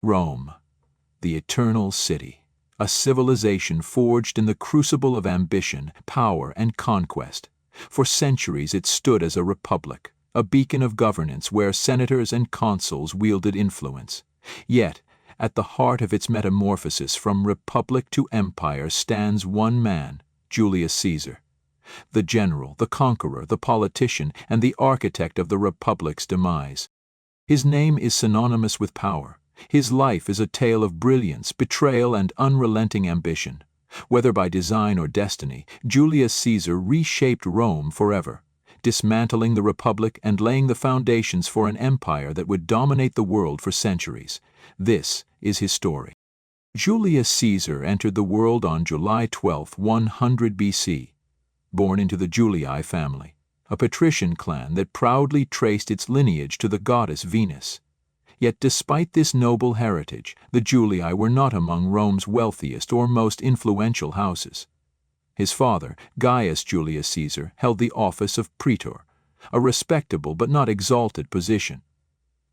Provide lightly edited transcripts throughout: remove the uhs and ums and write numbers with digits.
Rome, the eternal city, a civilization forged in the crucible of ambition, power, and conquest. For centuries it stood as a republic, a beacon of governance where senators and consuls wielded influence. Yet, at the heart of its metamorphosis from republic to empire stands one man, Julius Caesar. The general, the conqueror, the politician, and the architect of the republic's demise. His name is synonymous with power. His life is a tale of brilliance, betrayal, and unrelenting ambition. Whether by design or destiny, Julius Caesar reshaped Rome forever, dismantling the republic and laying the foundations for an empire that would dominate the world for centuries. This is his story. Julius Caesar entered the world on July 12, 100 BC, born into the Julii family, a patrician clan that proudly traced its lineage to the goddess Venus. Yet despite this noble heritage, the Julii were not among Rome's wealthiest or most influential houses. His father, Gaius Julius Caesar, held the office of praetor, a respectable but not exalted position.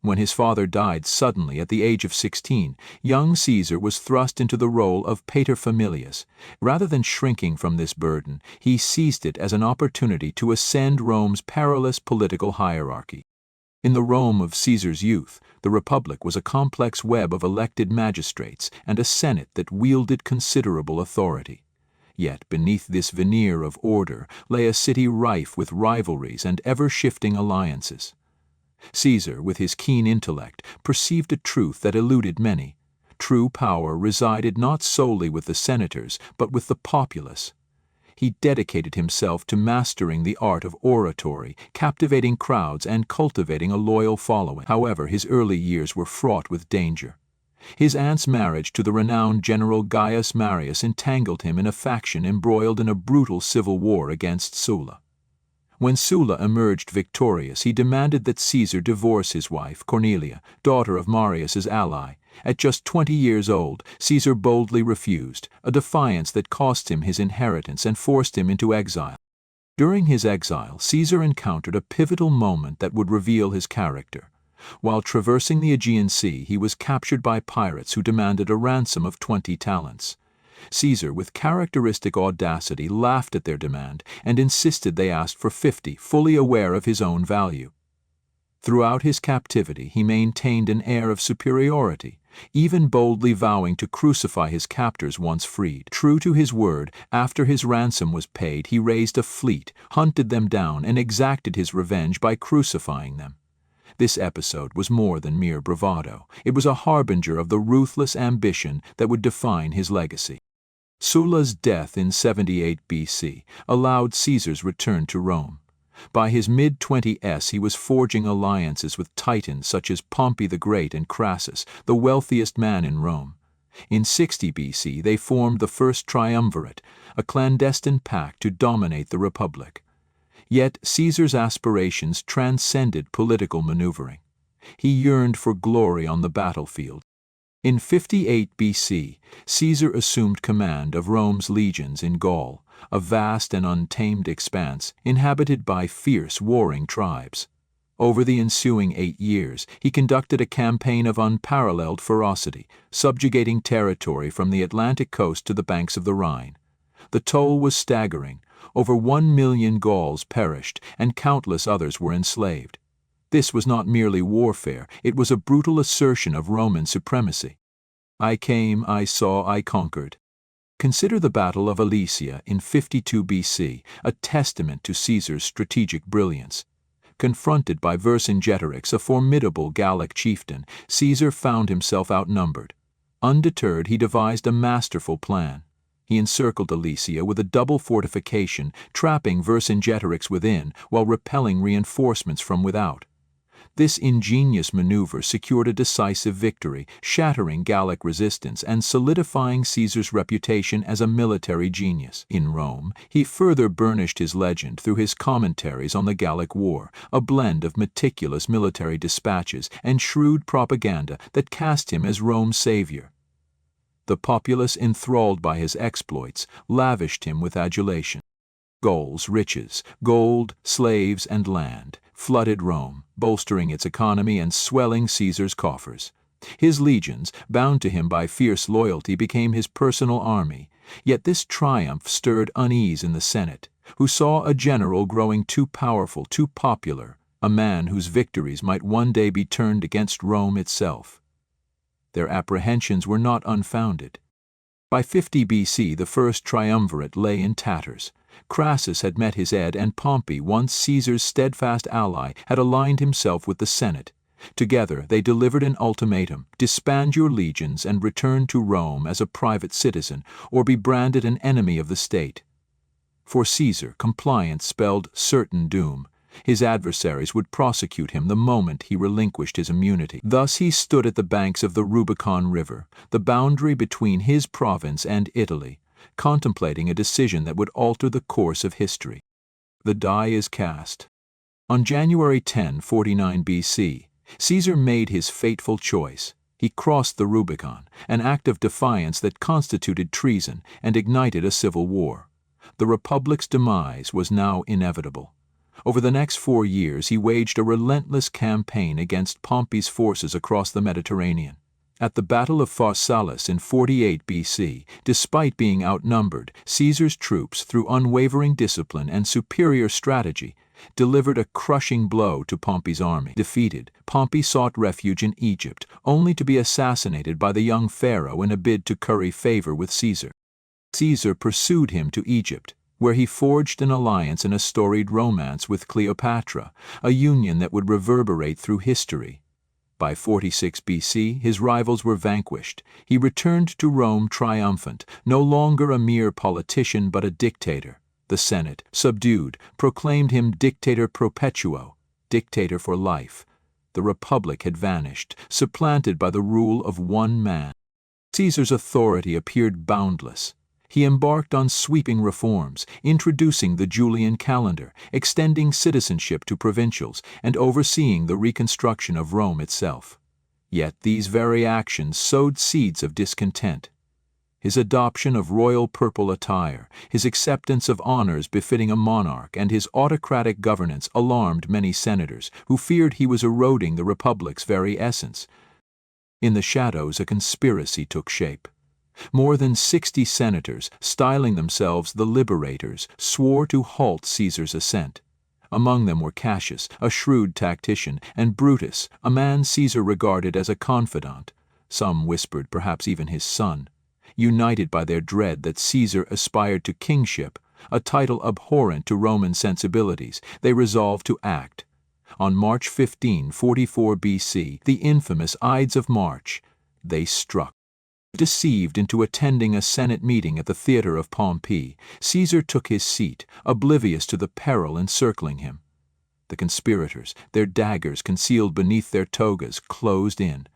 When his father died suddenly at the age of 16, young Caesar was thrust into the role of paterfamilias. Rather than shrinking from this burden, he seized it as an opportunity to ascend Rome's perilous political hierarchy. In the Rome of Caesar's youth, the republic was a complex web of elected magistrates and a senate that wielded considerable authority. Yet beneath this veneer of order lay a city rife with rivalries and ever-shifting alliances. Caesar, with his keen intellect, perceived a truth that eluded many. True power resided not solely with the senators, but with the populace. He dedicated himself to mastering the art of oratory, captivating crowds, and cultivating a loyal following. However, his early years were fraught with danger. His aunt's marriage to the renowned general Gaius Marius entangled him in a faction embroiled in a brutal civil war against Sulla. When Sulla emerged victorious, he demanded that Caesar divorce his wife, Cornelia, daughter of Marius's ally. At just 20 years old, Caesar boldly refused, a defiance that cost him his inheritance and forced him into exile. During his exile, Caesar encountered a pivotal moment that would reveal his character. While traversing the Aegean Sea, he was captured by pirates who demanded a ransom of 20 talents. Caesar, with characteristic audacity, laughed at their demand and insisted they asked for 50, fully aware of his own value. Throughout his captivity, he maintained an air of superiority, even boldly vowing to crucify his captors once freed. True to his word, after his ransom was paid, he raised a fleet, hunted them down, and exacted his revenge by crucifying them. This episode was more than mere bravado. It was a harbinger of the ruthless ambition that would define his legacy. Sulla's death in 78 BC allowed Caesar's return to Rome. By his mid-20s he was forging alliances with titans such as Pompey the Great and Crassus, the wealthiest man in Rome. In 60 BC they formed the first triumvirate, a clandestine pact to dominate the republic. Yet Caesar's aspirations transcended political maneuvering. He yearned for glory on the battlefield. In 58 BC, Caesar assumed command of Rome's legions in Gaul, a vast and untamed expanse inhabited by fierce warring tribes. Over the ensuing 8 years, he conducted a campaign of unparalleled ferocity, subjugating territory from the Atlantic coast to the banks of the Rhine. The toll was staggering. Over 1 million Gauls perished, and countless others were enslaved. This was not merely warfare, it was a brutal assertion of Roman supremacy. I came, I saw, I conquered. Consider the Battle of Alesia in 52 BC, a testament to Caesar's strategic brilliance. Confronted by Vercingetorix, a formidable Gallic chieftain, Caesar found himself outnumbered. Undeterred, he devised a masterful plan. He encircled Alesia with a double fortification, trapping Vercingetorix within while repelling reinforcements from without. This ingenious maneuver secured a decisive victory, shattering Gallic resistance and solidifying Caesar's reputation as a military genius. In Rome, he further burnished his legend through his commentaries on the Gallic War, a blend of meticulous military dispatches and shrewd propaganda that cast him as Rome's savior. The populace, enthralled by his exploits, lavished him with adulation. Gauls' riches, gold, slaves, and land, flooded Rome, bolstering its economy and swelling Caesar's coffers. His legions, bound to him by fierce loyalty, became his personal army. Yet this triumph stirred unease in the Senate, who saw a general growing too powerful, too popular, a man whose victories might one day be turned against Rome itself. Their apprehensions were not unfounded. By 50 BC, the first triumvirate lay in tatters. Crassus had met his end, and Pompey, once Caesar's steadfast ally, had aligned himself with the Senate. Together they delivered an ultimatum: disband your legions and return to Rome as a private citizen, or be branded an enemy of the state. For Caesar, compliance spelled certain doom. His adversaries would prosecute him the moment he relinquished his immunity. Thus he stood at the banks of the Rubicon River, the boundary between his province and Italy, contemplating a decision that would alter the course of history. The die is cast. On January 10, 49 BC, Caesar made his fateful choice. He crossed the Rubicon, an act of defiance that constituted treason and ignited a civil war. The Republic's demise was now inevitable. Over the next 4 years he waged a relentless campaign against Pompey's forces across the Mediterranean. At the Battle of Pharsalus in 48 BC, despite being outnumbered, Caesar's troops, through unwavering discipline and superior strategy, delivered a crushing blow to Pompey's army. Defeated, Pompey sought refuge in Egypt, only to be assassinated by the young pharaoh in a bid to curry favor with Caesar. Caesar pursued him to Egypt, where he forged an alliance and a storied romance with Cleopatra, a union that would reverberate through history. By 46 BC, his rivals were vanquished. He returned to Rome triumphant, no longer a mere politician but a dictator. The Senate, subdued, proclaimed him Dictator perpetuo, dictator for life. The Republic had vanished, supplanted by the rule of one man. Caesar's authority appeared boundless. He embarked on sweeping reforms, introducing the Julian calendar, extending citizenship to provincials, and overseeing the reconstruction of Rome itself. Yet these very actions sowed seeds of discontent. His adoption of royal purple attire, his acceptance of honors befitting a monarch, and his autocratic governance alarmed many senators, who feared he was eroding the Republic's very essence. In the shadows, a conspiracy took shape. More than 60 senators, styling themselves the Liberators, swore to halt Caesar's ascent. Among them were Cassius, a shrewd tactician, and Brutus, a man Caesar regarded as a confidant. Some whispered perhaps even his son. United by their dread that Caesar aspired to kingship, a title abhorrent to Roman sensibilities, they resolved to act. On March 15, 44 BC, the infamous Ides of March, they struck. Deceived into attending a Senate meeting at the theater of Pompeii, Caesar took his seat, oblivious to the peril encircling him. The conspirators, their daggers concealed beneath their togas, closed in.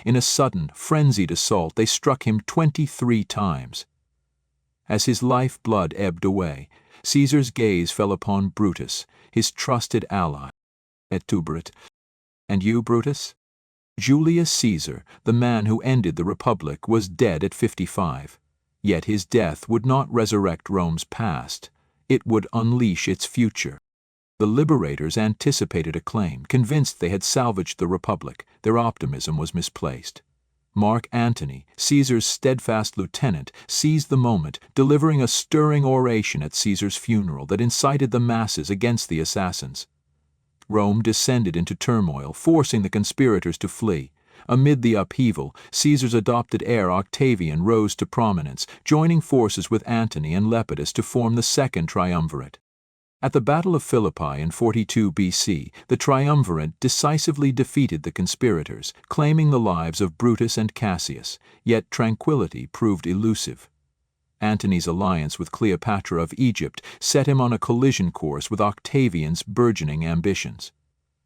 In a sudden, frenzied assault, they struck him 23 times. As his life-blood ebbed away, Caesar's gaze fell upon Brutus, his trusted ally. Et tu, Brut? And you, Brutus? Julius Caesar, the man who ended the Republic, was dead at 55. Yet his death would not resurrect Rome's past. It would unleash its future. The liberators anticipated acclaim, convinced they had salvaged the Republic. Their optimism was misplaced. Mark Antony, Caesar's steadfast lieutenant, seized the moment, delivering a stirring oration at Caesar's funeral that incited the masses against the assassins. Rome descended into turmoil, forcing the conspirators to flee. Amid the upheaval, Caesar's adopted heir Octavian rose to prominence, joining forces with Antony and Lepidus to form the second triumvirate. At the Battle of Philippi in 42 BC, the triumvirate decisively defeated the conspirators, claiming the lives of Brutus and Cassius, yet tranquility proved elusive. Antony's alliance with Cleopatra of Egypt set him on a collision course with Octavian's burgeoning ambitions.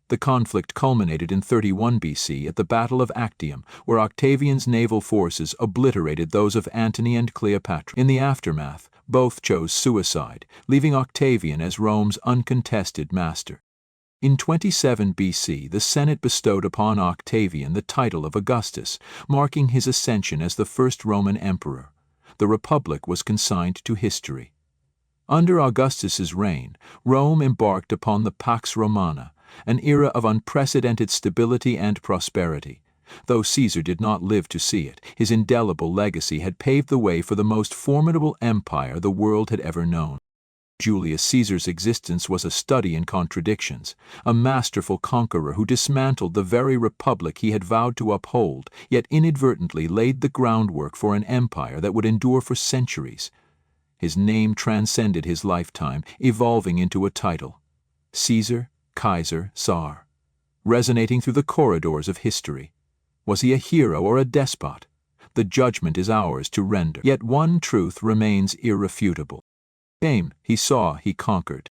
The conflict culminated in 31 BC at the Battle of Actium, where Octavian's naval forces obliterated those of Antony and Cleopatra. In the aftermath, both chose suicide, leaving Octavian as Rome's uncontested master. In 27 BC, the Senate bestowed upon Octavian the title of Augustus, marking his ascension as the first Roman emperor. The Republic was consigned to history. Under Augustus's reign, Rome embarked upon the Pax Romana, an era of unprecedented stability and prosperity. Though Caesar did not live to see it, his indelible legacy had paved the way for the most formidable empire the world had ever known. Julius Caesar's existence was a study in contradictions, a masterful conqueror who dismantled the very republic he had vowed to uphold, yet inadvertently laid the groundwork for an empire that would endure for centuries. His name transcended his lifetime, evolving into a title: Caesar, Kaiser, Czar, resonating through the corridors of history. Was he a hero or a despot? The judgment is ours to render. Yet one truth remains irrefutable. Fame he saw, he conquered.